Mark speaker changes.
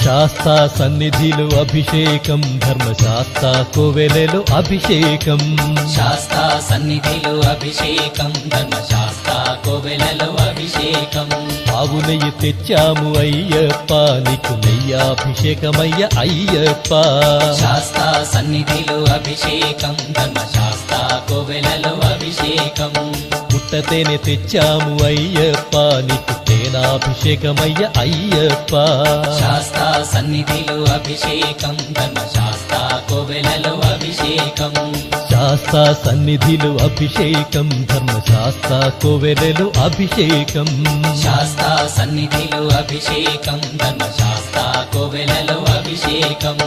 Speaker 1: శాస్తా సన్నిధిలో అభిషేకం ధర్మశాస్త్ర కోవెలలో అభిషేకం
Speaker 2: శాస్తా సన్నిధిలో అభిషేకం ధర్మశాస్త్ర కోవెలలో అభిషేకం
Speaker 1: ఆవు నెయ్యి తెచ్చాము అయ్యప్ప నీకు నెయ్యాభిషేకమయ్య అయ్యప్ప
Speaker 2: శాస్తా సన్నిధిలో అభిషేకం ధర్మశాస్త్ర కోవెలలో అభిషేకం
Speaker 1: పుట్టతేనె తెచ్చాము అయ్యప్ప నీకు తేనాభిషేకమయ్య అయ్యప్ప
Speaker 2: శాస్తా సన్నిధిలో అభిషేకం ధర్మశాస్త్ర కోవెలలో అభిషేకం
Speaker 1: శాస్తా సన్నిధిలో అభిషేకం ధర్మశాస్త్ర కోవెలలో అభిషేకం
Speaker 2: శాస్తా సన్నిధిలో అభిషేకం ధర్మశాస్త్ర కోవెలలో అభిషేకం